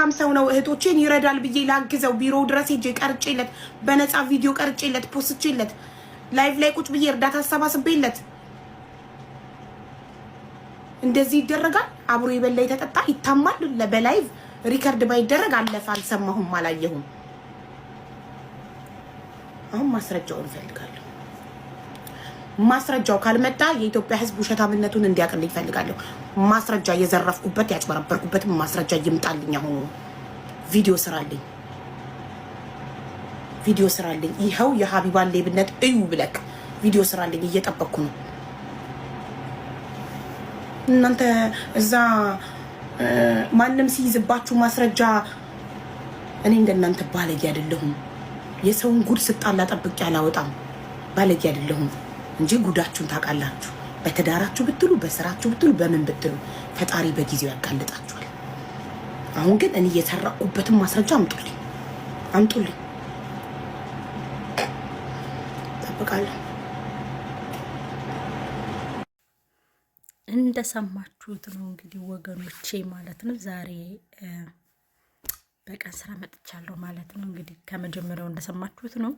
መልካም ሰው ነው። እህቶቼን ይረዳል ብዬ ላግዘው ቢሮ ድረስ ሄጄ ቀርጬለት በነፃ ቪዲዮ ቀርጬለት ፖስትቼለት ላይቭ ላይ ቁጭ ብዬ እርዳታ አሰባስቤለት እንደዚህ ይደረጋል። አብሮ የበላ የተጠጣ ይታማል። በላይቭ ሪከርድ ባይደረግ አለፈ። አልሰማሁም፣ አላየሁም። አሁን ማስረጃውን እፈልጋለሁ። ማስረጃው ካልመጣ የኢትዮጵያ ሕዝብ ውሸታምነቱን እንዲያቀል ይፈልጋለሁ። ማስረጃ የዘረፍኩበት ያጭበረበርኩበት ማስረጃ ይምጣልኝ። አሁን ቪዲዮ ስራልኝ፣ ቪዲዮ ስራልኝ። ይኸው የሀቢባን ሌብነት እዩ ብለክ ቪዲዮ ስራልኝ። እየጠበቅኩ ነው። እናንተ እዛ ማንም ሲይዝባችሁ ማስረጃ እኔ እንደናንተ ባለጌ አይደለሁም። የሰውን ጉድ ስጣላ ጠብቄ አላወጣም። ባለጌ አይደለሁም እንጂ ጉዳችሁን ታውቃላችሁ። በትዳራችሁ ብትሉ በስራችሁ ብትሉ በምን ብትሉ ፈጣሪ በጊዜው ያጋልጣችኋል። አሁን ግን እኔ የተራቁበትን ማስረጃ አምጡልኝ፣ አምጡልኝ። ጠብቃለሁ። እንደሰማችሁት ነው እንግዲህ ወገኖቼ ማለት ነው። ዛሬ በቀን ስራ መጥቻለሁ ማለት ነው። እንግዲህ ከመጀመሪያው እንደሰማችሁት ነው።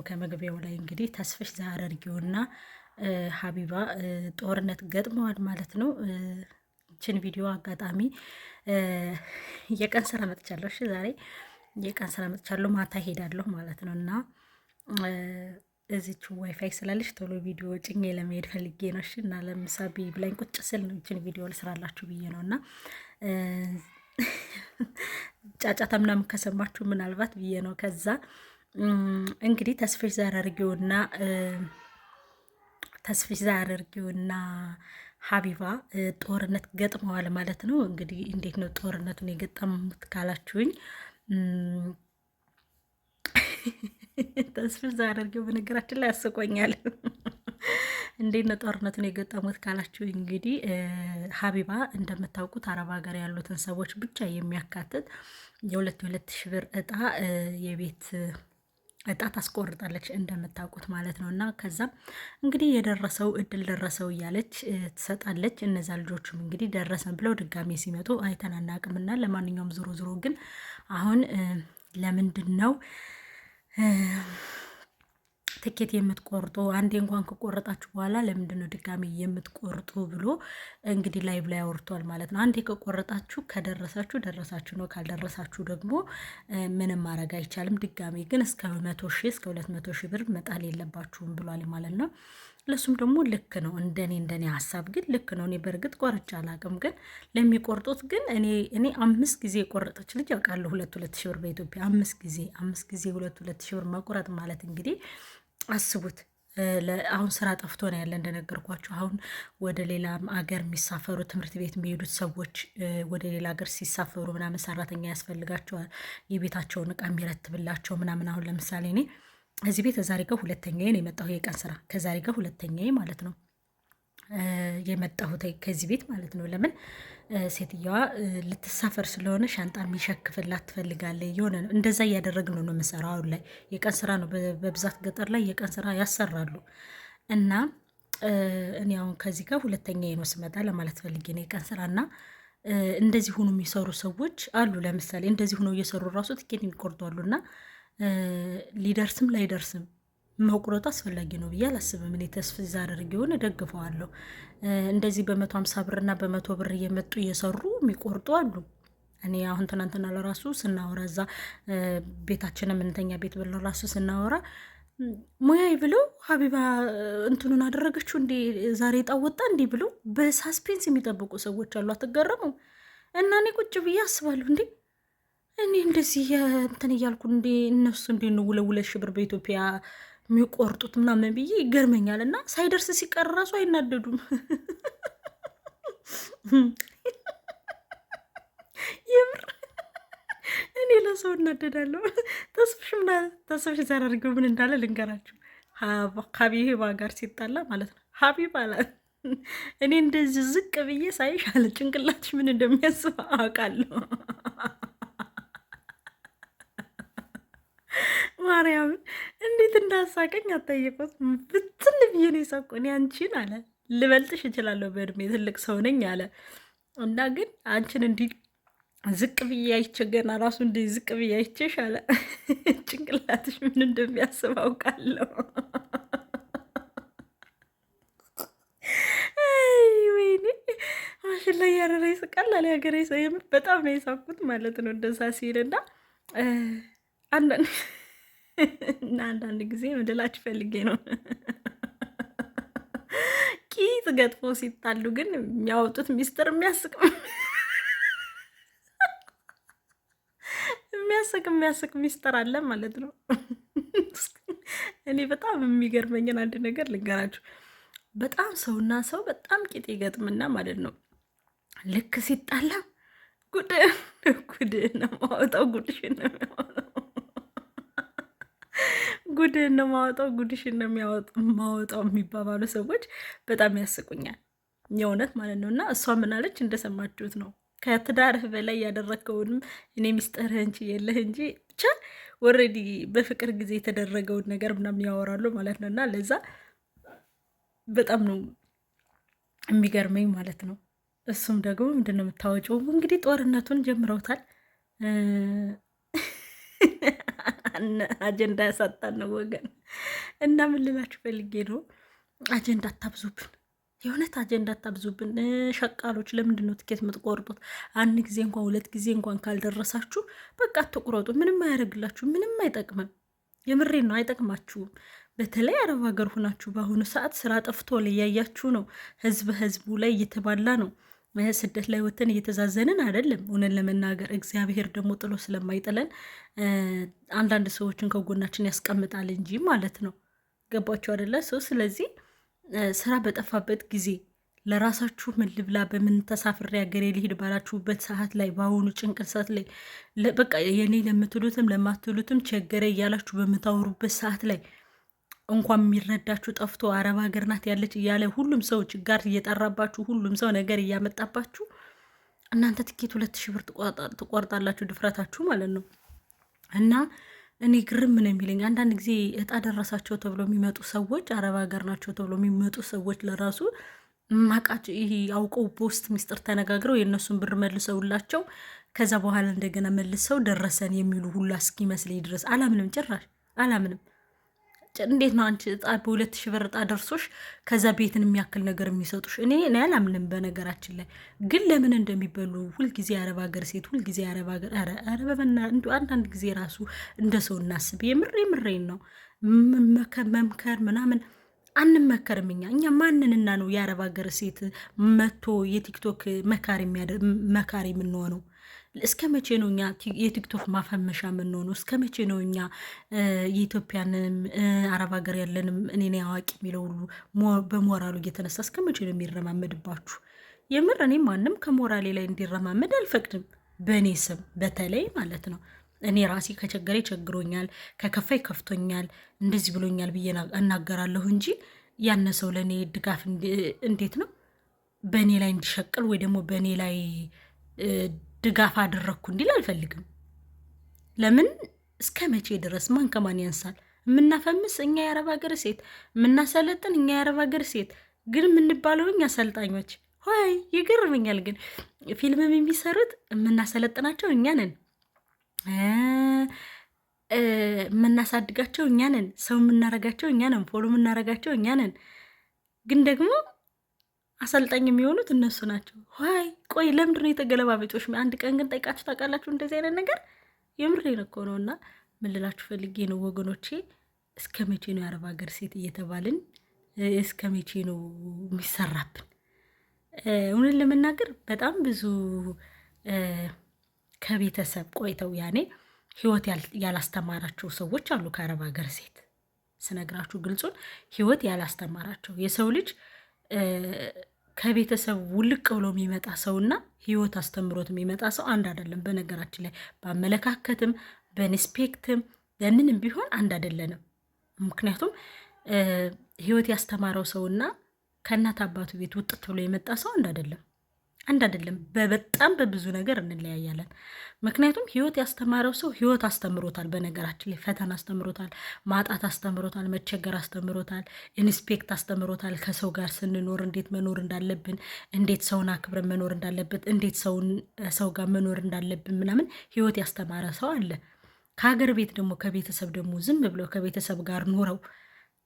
ከመግቢያው ላይ እንግዲህ ተስፍሽ ዛረርጊውና ሀቢባ ጦርነት ገጥመዋል ማለት ነው። ይችን ቪዲዮ አጋጣሚ የቀን ስራ መጥቻለሁ። እሺ ዛሬ የቀን ስራ መጥቻለሁ። ማታ ሄዳለሁ ማለት ነው እና እዚች ዋይፋይ ስላለች ቶሎ ቪዲዮ ጭኜ ለመሄድ ፈልጌ ነው። እሺ እና ለምሳ ብላኝ ቁጭ ስል ነው ይችን ቪዲዮ ልስራላችሁ ብዬ ነው እና ጫጫታ ምናምን ከሰማችሁ ምናልባት ብዬ ነው። ከዛ እንግዲህ ተስፍሽ ዛረርጊውና ሀቢባ ጦርነት ገጥመዋል ማለት ነው። እንግዲህ እንዴት ነው ጦርነቱን የገጠሙት ካላችሁኝ ተስፍሽ ዛረርጊው በነገራችን ላይ ያስቆኛል። እንዴት ነው ጦርነቱን የገጠሙት ካላችሁ እንግዲህ ሀቢባ እንደምታውቁት አረብ ሀገር ያሉትን ሰዎች ብቻ የሚያካትት የሁለት ሺህ ብር እጣ የቤት እጣ ታስቆርጣለች እንደምታውቁት ማለት ነው። እና ከዛም እንግዲህ የደረሰው እድል ደረሰው እያለች ትሰጣለች። እነዛ ልጆችም እንግዲህ ደረሰን ብለው ድጋሜ ሲመጡ አይተን አናቅምና ለማንኛውም ዞሮ ዞሮ ግን አሁን ለምንድን ነው ትኬት የምትቆርጡ? አንዴ እንኳን ከቆረጣችሁ በኋላ ለምንድን ነው ድጋሚ የምትቆርጡ ብሎ እንግዲህ ላይቭ ላይ አውርቷል ማለት ነው። አንዴ ከቆረጣችሁ ከደረሳችሁ ደረሳችሁ ነው፣ ካልደረሳችሁ ደግሞ ምንም ማድረግ አይቻልም። ድጋሚ ግን እስከ 100 ሺህ እስከ 200 ሺህ ብር መጣል የለባችሁም ብሏል ማለት ነው። ለሱም ደግሞ ልክ ነው። እንደኔ ሀሳብ ግን ልክ ነው። እኔ በእርግጥ ቆርጬ አላውቅም፣ ግን ለሚቆርጡት ግን እኔ 5 ጊዜ የቆረጠች ልጅ ያውቃለሁ። 2 ሺህ ብር በኢትዮጵያ 5 ጊዜ 2 ሺህ ብር መቁረጥ ማለት እንግዲህ አስቡት። አሁን ስራ ጠፍቶ ነው ያለ እንደነገርኳቸው። አሁን ወደ ሌላ አገር የሚሳፈሩ ትምህርት ቤት የሚሄዱት ሰዎች ወደ ሌላ ሀገር ሲሳፈሩ ምናምን ሰራተኛ ያስፈልጋቸዋል፣ የቤታቸውን እቃ የሚረትብላቸው ምናምን። አሁን ለምሳሌ እኔ እዚህ ቤት ዛሬ ጋር ሁለተኛዬ ነው የመጣሁ የቀን ስራ፣ ከዛሬ ጋር ሁለተኛዬ ማለት ነው የመጣሁት ከዚህ ቤት ማለት ነው። ለምን ሴትየዋ ልትሳፈር ስለሆነ ሻንጣ የሚሸክፍላት ትፈልጋለች። የሆነ እንደዛ እያደረግን ነው የምሰራው። አሁን ላይ የቀን ስራ ነው በብዛት ገጠር ላይ የቀን ስራ ያሰራሉ። እና እኔ አሁን ከዚህ ጋር ሁለተኛዬ ነው ስመጣ ለማለት ፈልጌ ነው የቀን ስራ። እና እንደዚህ ሆኖ የሚሰሩ ሰዎች አሉ። ለምሳሌ እንደዚህ ሆኖ እየሰሩ ራሱ ትኬት የሚቆርጡ አሉ። እና ሊደርስም ላይደርስም መቁረጡ አስፈላጊ ነው ብዬ አላስብም። እኔ ተስፍሽ ዛረርጊውን እደግፈዋለሁ። እንደዚህ በ150 ብርና በ100 ብር እየመጡ እየሰሩ የሚቆርጡ አሉ። እኔ አሁን ትናንትና ለራሱ ስናወራ እዛ ቤታችን የምንተኛ ቤት ብለው ራሱ ስናወራ ሙያይ ብለው ሀቢባ እንትኑን አደረገችው እንዲ ዛሬ ጣወጣ እንዲ ብለው በሳስፔንስ የሚጠብቁ ሰዎች አሉ። አትገረሙ? እና እኔ ቁጭ ብዬ አስባለሁ እንዴ እኔ እንደዚህ እንትን እያልኩ እንዴ እነሱ እንዴ ነው 2 ብር በኢትዮጵያ የሚቆርጡት ምናምን ብዬ ይገርመኛል። እና ሳይደርስ ሲቀር ራሱ አይናደዱም። የምር እኔ ለሰው እናደዳለሁ። ተስፍሽ ዛረርጊው ምን እንዳለ ልንገራችሁ። ሀቢባ ጋር ሲጣላ ማለት ነው ሀቢባ አላት እኔ እንደዚህ ዝቅ ብዬ ሳይሽ አለ ጭንቅላትሽ ምን እንደሚያስብ አውቃለሁ። ማርያምን እንዴት እንዳሳቀኝ አጠየቁት። ብትን ብዬ ነው የሳቅሁ። እኔ አንቺን አለ ልበልጥሽ እችላለሁ፣ በእድሜ ትልቅ ሰው ነኝ አለ። እና ግን አንቺን እንዲህ ዝቅ ብዬ አይቼ ገና ራሱ እንዲህ ዝቅ ብዬ አይቼሽ አለ ጭንቅላትሽ ምን እንደሚያስብ አውቃለሁ። ወይኔ ማሽን ላይ ያረረ ይስቃል አለ ሀገሬ ሰው። በጣም ነው የሳኩት ማለት ነው እንደዛ ሲል እና አንዳንድ ጊዜ ምድላችሁ ፈልጌ ነው ቂጥ ገጥፎ ሲጣሉ ግን የሚያወጡት ሚስጥር የሚያስቅ ሚስጥር አለ ማለት ነው። እኔ በጣም የሚገርመኝን አንድ ነገር ልንገራችሁ። በጣም ሰውና ሰው በጣም ቂጥ ይገጥምና ማለት ነው ልክ ሲጣላ ጉድህን ነው ማወጣው፣ ጉድሽን ነው የሚያወጣው፣ ጉድህን ነው ማወጣው፣ ጉድሽን ነው ማወጣው የሚባባሉ ሰዎች በጣም ያስቁኛል የእውነት ማለት ነው። እና እሷ ምናለች እንደሰማችሁት ነው ከትዳርህ በላይ ያደረግከውንም እኔ ሚስጥርህ እንጂ የለህ እንጂ ብቻ ኦልሬዲ በፍቅር ጊዜ የተደረገውን ነገር ምናምን ያወራሉ ማለት ነው። እና ለዛ በጣም ነው የሚገርመኝ ማለት ነው። እሱም ደግሞ ምንድን ነው የምታወጪው እንግዲህ ጦርነቱን ጀምረውታል። አጀንዳ ያሳጣን ነው ወገን። እና ምን ልላችሁ ፈልጌ ነው አጀንዳ አታብዙብን። የእውነት አጀንዳ አታብዙብን። ሸቃሎች ለምንድን ነው ትኬት የምትቆርጡት? አንድ ጊዜ እንኳን ሁለት ጊዜ እንኳን ካልደረሳችሁ በቃ አትቁረጡ። ምንም አያደርግላችሁ፣ ምንም አይጠቅምም። የምሬን ነው፣ አይጠቅማችሁም። በተለይ አረብ ሀገር ሁናችሁ በአሁኑ ሰዓት ስራ ጠፍቶ እያያችሁ ነው። ህዝቡ ላይ እየተባላ ነው። ስደት ላይ ወተን እየተዛዘንን አይደለም። እውነን ለመናገር እግዚአብሔር ደግሞ ጥሎ ስለማይጥለን አንዳንድ ሰዎችን ከጎናችን ያስቀምጣል እንጂ ማለት ነው። ገባችሁ አይደለ? ሰው ስለዚህ ስራ በጠፋበት ጊዜ ለራሳችሁ ምን ልብላ በምን ተሳፍሬ ሀገሬ ሊሄድ ባላችሁበት ሰዓት ላይ በአሁኑ ጭንቅል ሰዓት ላይ በቃ የኔ ለምትሉትም ለማትሉትም ቸገረ እያላችሁ በምታወሩበት ሰዓት ላይ እንኳን የሚረዳችሁ ጠፍቶ አረብ ሀገር ናት ያለች እያለ ሁሉም ሰው ችጋር እየጠራባችሁ ሁሉም ሰው ነገር እያመጣባችሁ እናንተ ትኬት 2000 ብር ትቆርጣላችሁ። ድፍረታችሁ ማለት ነው። እና እኔ ግርም ነው የሚለኝ አንዳንድ ጊዜ እጣ ደረሳቸው ተብሎ የሚመጡ ሰዎች አረብ ሀገር ናቸው ተብሎ የሚመጡ ሰዎች ለራሱ ማቃቸው ይሄ አውቀው በውስጥ ሚስጥር ተነጋግረው የእነሱን ብር መልሰውላቸው ከዛ በኋላ እንደገና መልሰው ደረሰን የሚሉ ሁሉ እስኪመስለኝ ድረስ አላምንም፣ ጭራሽ አላምንም። እንዴት ነው አንቺ እጣ በ2000 ብር እጣ ደርሶሽ ከዛ ቤትን የሚያክል ነገር የሚሰጡሽ? እኔ አላምንም። በነገራችን ላይ ግን ለምን እንደሚበሉ ሁልጊዜ አረብ ሀገር ሴት ሁልጊዜ አረብ ሀገር አንዳንድ ጊዜ ራሱ እንደ ሰው እናስብ። የምሬን ነው። መምከር ምናምን አንመከርም። እኛ ማንንና ነው የአረብ ሀገር ሴት መቶ የቲክቶክ መካሪ የምንሆነው? እስከ መቼ ነው እኛ የቲክቶክ ማፈመሻ የምንሆነው? እስከ መቼ ነው እኛ የኢትዮጵያንም አረብ ሀገር ያለንም እኔ አዋቂ የሚለው ሁሉ በሞራሉ እየተነሳ እስከ መቼ ነው የሚረማመድባችሁ? የምር እኔ ማንም ከሞራሌ ላይ እንዲረማመድ አልፈቅድም። በእኔ ስም በተለይ ማለት ነው። እኔ ራሴ ከቸገሬ ቸግሮኛል፣ ከከፋይ ከፍቶኛል፣ እንደዚህ ብሎኛል ብዬ እናገራለሁ እንጂ ያነ ሰው ለእኔ ድጋፍ እንዴት ነው በእኔ ላይ እንዲሸቅል ወይ ደግሞ በእኔ ላይ ድጋፍ አደረግኩ እንዲል አልፈልግም። ለምን እስከ መቼ ድረስ ማን ከማን ያንሳል? የምናፈምስ እኛ የአረብ ሀገር ሴት፣ የምናሰለጥን እኛ የአረብ ሀገር ሴት፣ ግን የምንባለው እኛ አሰልጣኞች። ሆይ ይገርመኛል። ግን ፊልምም የሚሰሩት የምናሰለጥናቸው እኛ ነን፣ የምናሳድጋቸው እኛ ነን፣ ሰው የምናረጋቸው እኛ ነን፣ ፎሎ የምናረጋቸው እኛ ነን። ግን ደግሞ አሰልጣኝ የሚሆኑት እነሱ ናቸው። ሆይ ቆይ ለምንድን ነው የተገለባበጦች? አንድ ቀን ግን ጠይቃችሁ ታውቃላችሁ እንደዚህ አይነት ነገር? የምሬን እኮ ነው። እና ምን ልላችሁ ፈልጌ ነው ወገኖቼ፣ እስከ መቼ ነው የአረብ ሀገር ሴት እየተባልን እስከ መቼ ነው የሚሰራብን? እውነት ለመናገር በጣም ብዙ ከቤተሰብ ቆይተው ያኔ ህይወት ያላስተማራቸው ሰዎች አሉ። ከአረብ ሀገር ሴት ስነግራችሁ ግልጹን ህይወት ያላስተማራቸው የሰው ልጅ ከቤተሰብ ውልቅ ብሎ የሚመጣ ሰውና ህይወት አስተምሮት የሚመጣ ሰው አንድ አይደለም። በነገራችን ላይ በአመለካከትም በኢንስፔክትም በምንም ቢሆን አንድ አይደለንም። ምክንያቱም ህይወት ያስተማረው ሰውና ከእናት አባቱ ቤት ውጥት ብሎ የመጣ ሰው አንድ አይደለም። አንድ አይደለም። በጣም በብዙ ነገር እንለያያለን። ምክንያቱም ህይወት ያስተማረው ሰው ህይወት አስተምሮታል። በነገራችን ላይ ፈተና አስተምሮታል፣ ማጣት አስተምሮታል፣ መቸገር አስተምሮታል፣ ኢንስፔክት አስተምሮታል። ከሰው ጋር ስንኖር እንዴት መኖር እንዳለብን፣ እንዴት ሰውን አክብረን መኖር እንዳለብን፣ እንዴት ሰው ጋር መኖር እንዳለብን ምናምን ህይወት ያስተማረ ሰው አለ። ከሀገር ቤት ደግሞ ከቤተሰብ ደግሞ ዝም ብለው ከቤተሰብ ጋር ኖረው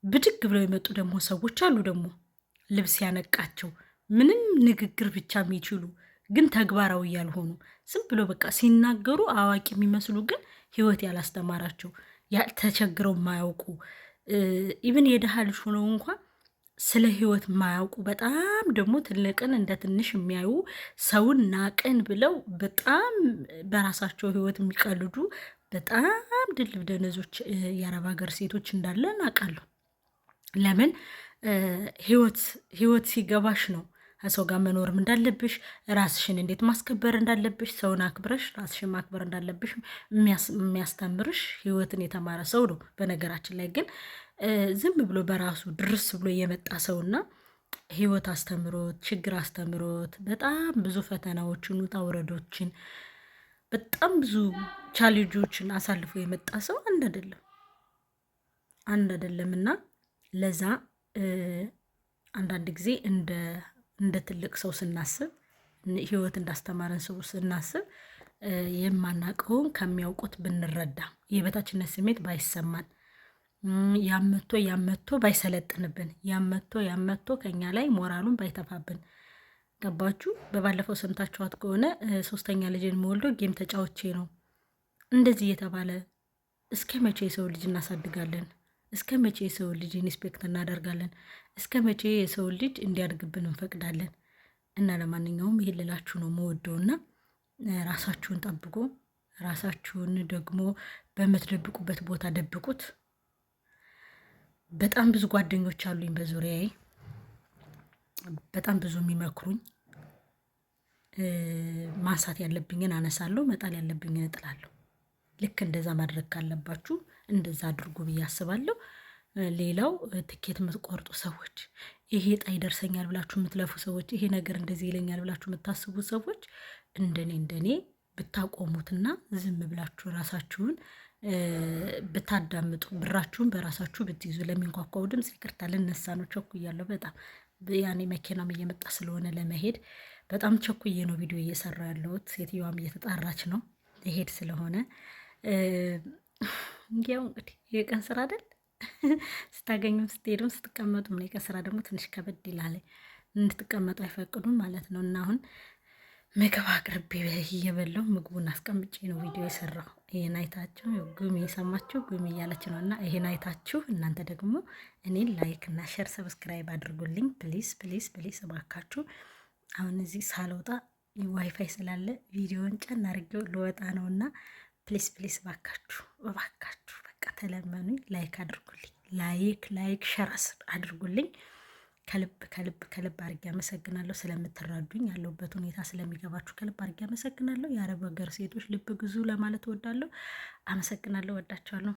ብድግ ብለው የመጡ ደግሞ ሰዎች አሉ። ደግሞ ልብስ ያነቃቸው ምንም ንግግር ብቻ የሚችሉ ግን ተግባራዊ ያልሆኑ ዝም ብሎ በቃ ሲናገሩ አዋቂ የሚመስሉ ግን ህይወት ያላስተማራቸው ተቸግረው የማያውቁ ኢቭን የደሃ ልጅ ሆነው እንኳን ስለ ህይወት የማያውቁ በጣም ደግሞ ትልቅን እንደ ትንሽ የሚያዩ ሰውን ናቅን ብለው በጣም በራሳቸው ህይወት የሚቀልዱ በጣም ድልብ ደነዞች የአረብ ሀገር ሴቶች እንዳለ እናውቃለሁ። ለምን ህይወት ሲገባሽ ነው ከሰው ጋር መኖርም እንዳለብሽ፣ ራስሽን እንዴት ማስከበር እንዳለብሽ፣ ሰውን አክብረሽ ራስሽን ማክበር እንዳለብሽ የሚያስተምርሽ ህይወትን የተማረ ሰው ነው። በነገራችን ላይ ግን ዝም ብሎ በራሱ ድርስ ብሎ የመጣ ሰውና ህይወት አስተምሮት ችግር አስተምሮት በጣም ብዙ ፈተናዎችን ውጣ ውረዶችን በጣም ብዙ ቻሌንጆችን አሳልፎ የመጣ ሰው አንድ አይደለም እና ለዛ አንዳንድ ጊዜ እንደ ትልቅ ሰው ስናስብ ህይወት እንዳስተማረን ሰው ስናስብ የማናውቀውን ከሚያውቁት ብንረዳ የበታችነት ስሜት ባይሰማን ያመቶ ባይሰለጥንብን ያመቶ ከኛ ላይ ሞራሉን ባይተፋብን። ገባችሁ? በባለፈው ሰምታችኋት ከሆነ 3ኛ ልጅን መወልዶ ጌም ተጫዎቼ ነው እንደዚህ እየተባለ እስከ መቼ የሰው ልጅ እናሳድጋለን? እስከ መቼ የሰው ልጅ ኢንስፔክት እናደርጋለን? እስከ መቼ የሰው ልጅ እንዲያድግብን እንፈቅዳለን? እና ለማንኛውም ይሄ ልላችሁ ነው መወደውና ራሳችሁን ጠብቁ። ራሳችሁን ደግሞ በምትደብቁበት ቦታ ደብቁት። በጣም ብዙ ጓደኞች አሉኝ በዙሪያዬ፣ በጣም ብዙ የሚመክሩኝ። ማንሳት ያለብኝን አነሳለሁ፣ መጣል ያለብኝን እጥላለሁ። ልክ እንደዛ ማድረግ ካለባችሁ እንደዛ አድርጉ ብዬ አስባለሁ። ሌላው ትኬት የምትቆርጡ ሰዎች፣ ይሄ ዕጣ ይደርሰኛል ብላችሁ የምትለፉ ሰዎች፣ ይሄ ነገር እንደዚህ ይለኛል ብላችሁ የምታስቡ ሰዎች እንደኔ ብታቆሙትና ዝም ብላችሁ ራሳችሁን ብታዳምጡ፣ ብራችሁን በራሳችሁ ብትይዙ። ለሚንኳኳው ድምፅ ይቅርታ፣ ልነሳ ነው፣ ቸኩያለሁ በጣም ያኔ መኪናም እየመጣ ስለሆነ ለመሄድ በጣም ቸኩዬ ነው ቪዲዮ እየሰራ ያለሁት። ሴትዮዋም እየተጣራች ነው ይሄድ ስለሆነ ያው እንግዲህ የቀን ስራ አይደል ስታገኙም ስትሄዱም ስትቀመጡም ነው። የቀን ስራ ደግሞ ትንሽ ከበድ ይላል፣ እንድትቀመጡ አይፈቅዱም ማለት ነው። እና አሁን ምግብ አቅርቤ እየበላሁ ምግቡን አስቀምጬ ነው ቪዲዮ የሰራው። ይሄን አይታችሁ ጉሚ የሰማችሁ ጉሚ እያለች ነው። እና ይሄን አይታችሁ እናንተ ደግሞ እኔን ላይክ እና ሼር ሰብስክራይብ አድርጉልኝ ፕሊስ ፕሊስ ፕሊስ እባካችሁ። አሁን እዚህ ሳልወጣ ዋይፋይ ስላለ ቪዲዮን ጨን አድርጌው ልወጣ ነው እና ፕሊስ ፕሊስ እባካችሁ በቃ ተለመኑኝ። ላይክ አድርጉልኝ፣ ላይክ ሸረስ አድርጉልኝ። ከልብ አድርጌ አመሰግናለሁ ስለምትረዱኝ፣ ያለሁበት ሁኔታ ስለሚገባችሁ ከልብ አድርጌ አመሰግናለሁ። የአረብ ሀገር ሴቶች ልብ ግዙ ለማለት እወዳለሁ። አመሰግናለሁ፣ ወዳችኋለሁ።